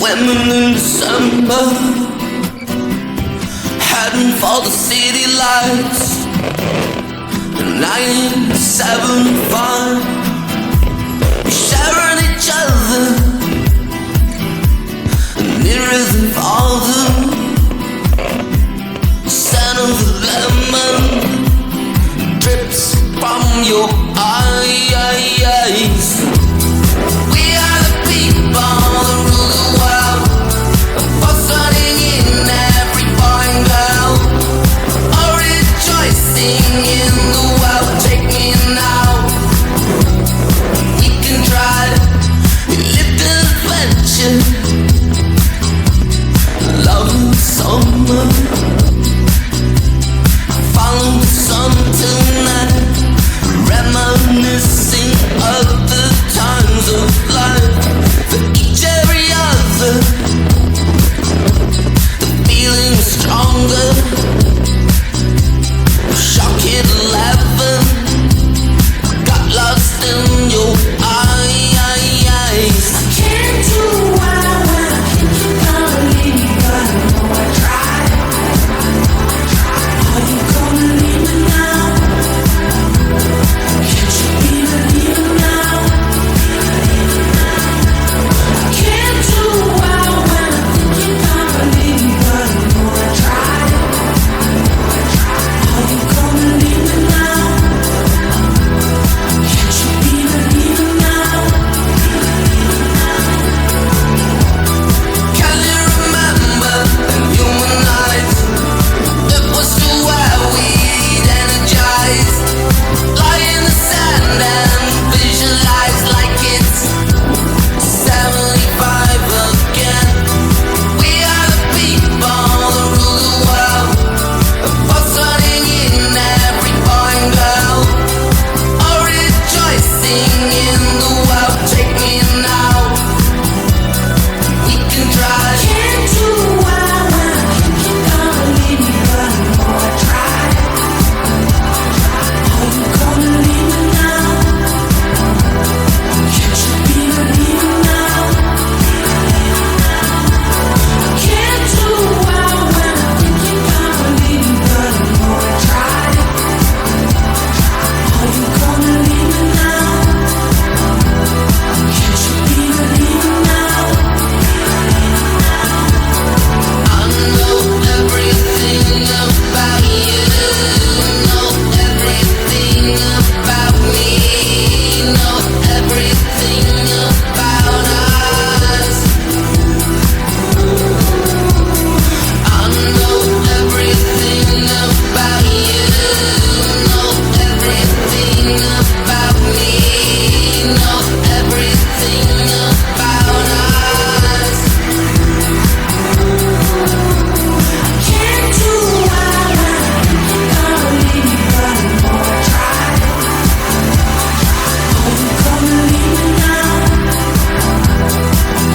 Swimming in December, heading for the city lights. 975, we're sharing each other, nearer than farther. The scent of the lemon drips from your eyes. We are the people that rule the world, running in every boy and girl, all rejoicing in the world. Take me now, we can try to live the adventure, love in summer, follow the sun tonight, reminiscing of the times of life, for each every other. Feeling stronger, shock hit 11, got lost in your eyes. I can't do what I want, I think you're gonna leave me, but I know I tried. Are you gonna leave me now? Can't you be believing now? I can't do what I want, I think you're gonna leave me, but I know I tried. Are you gonna leave me now? Can't you be believing now? Can you remember in human eyes? It was too well we'd energized. Lie in the sand and visualize like it's 75 again. We are the people that rule the world, running in every boy and girl, all rejoicing in the world. Take me now, we can try. Can't do what I want, I think you're gonna leave me, but I know I tried. Are you gonna leave me now? Can't you be believing now? Can't do what I want, I think you're gonna leave me, but I know I tried. Are you gonna leave me now? Can't you be believing now? I know everything about you, know everything about me, know everything about us. I know everything about you, know everything about me, know everything about us. Can't do what I want, I think you're gonna leave me, but I know I tried. Are you gonna leave me now?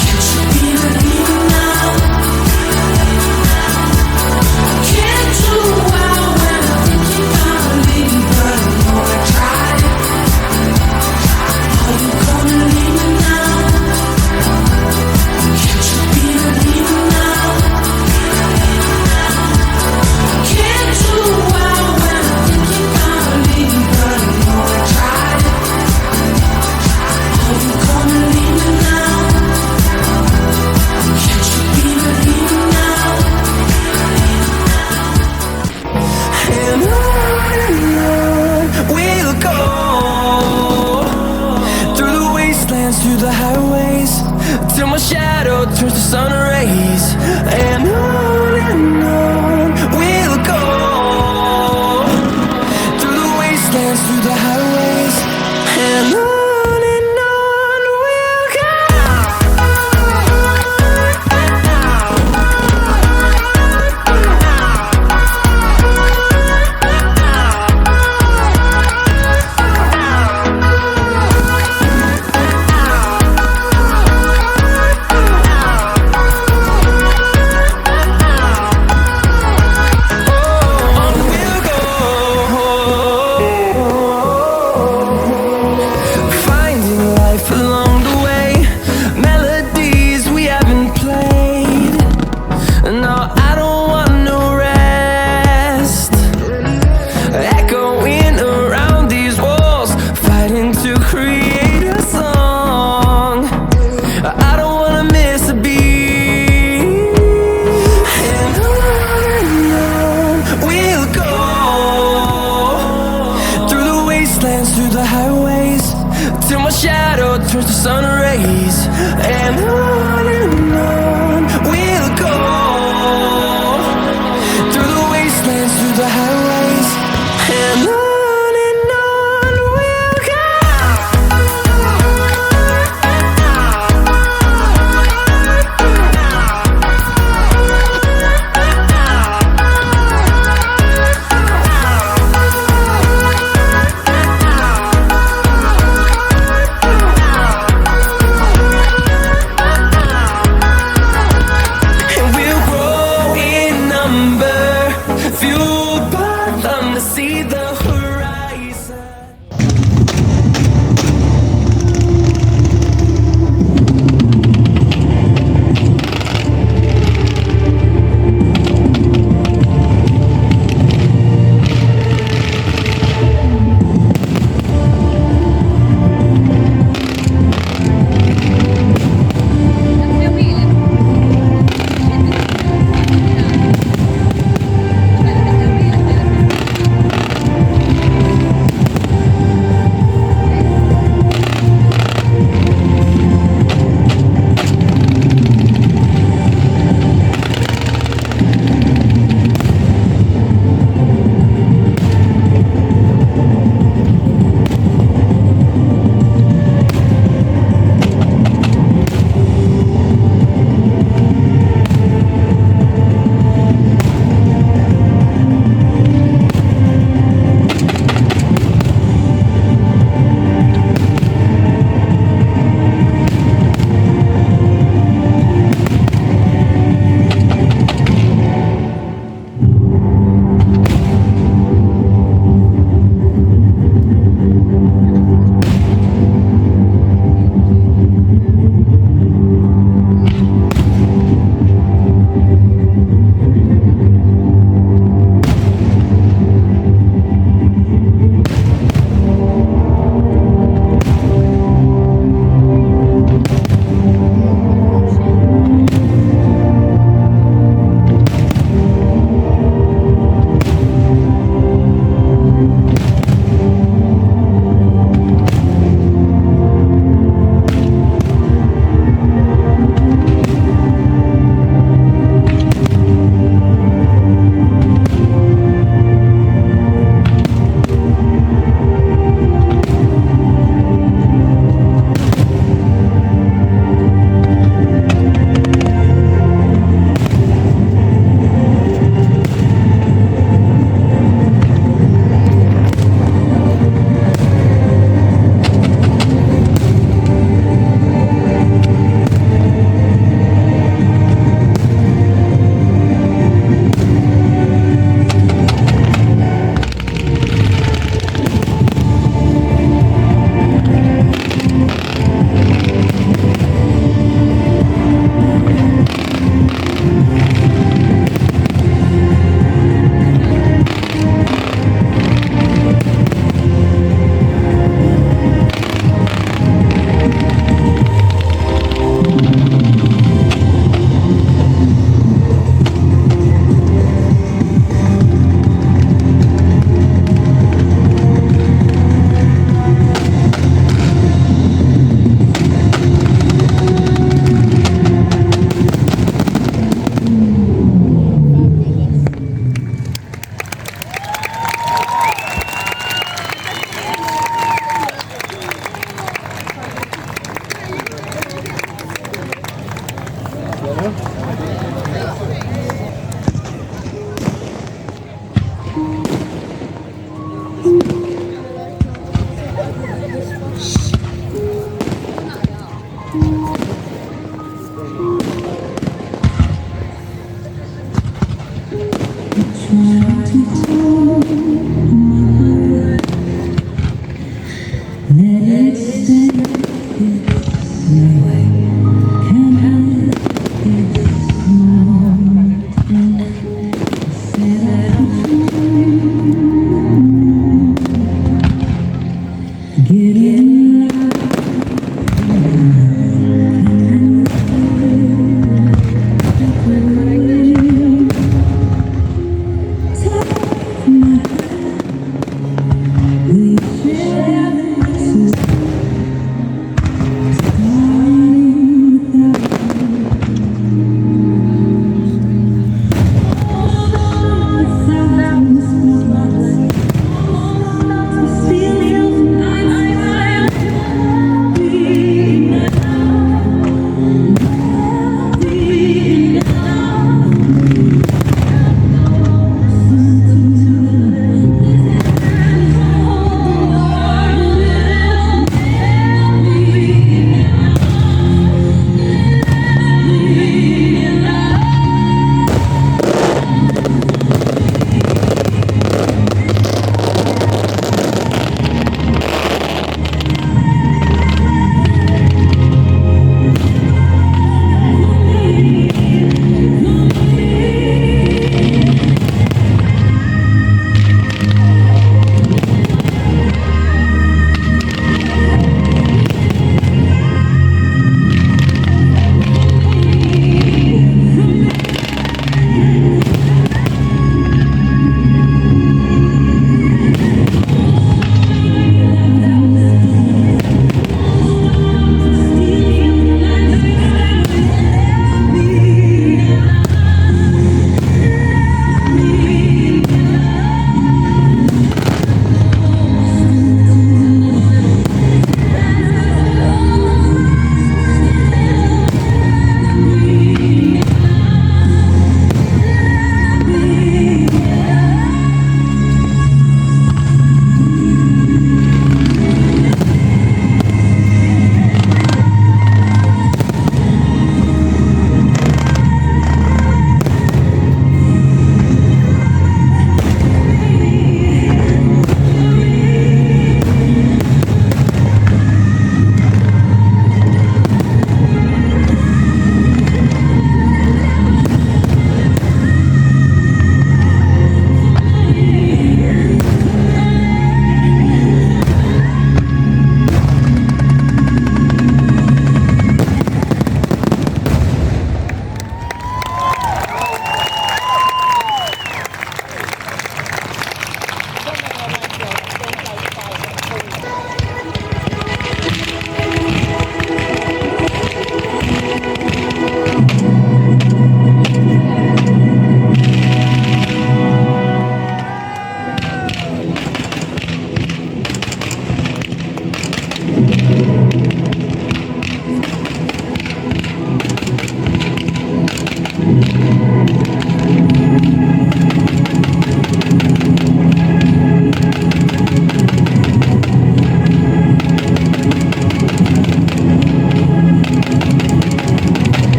Can't you be believing now? Can't do what I want, I think you're gonna leave me, but I know I tried. Are you gonna leave me now? Can't you be believing now? Can't do what I want, I think you're gonna leave me, but I know I tried. Are you gonna leave me now? Can't you be believing now? And on we'll go, through the wastelands, through the highways, till my shadow turns to sun rays. And on we'll go, through the wastelands, through the highways, and on we'll go. through the highways, till my shadow turns to sun rays. And on we'll go, through the wastelands, through the highways. And on we'll go. See the horizon. We share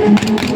Thank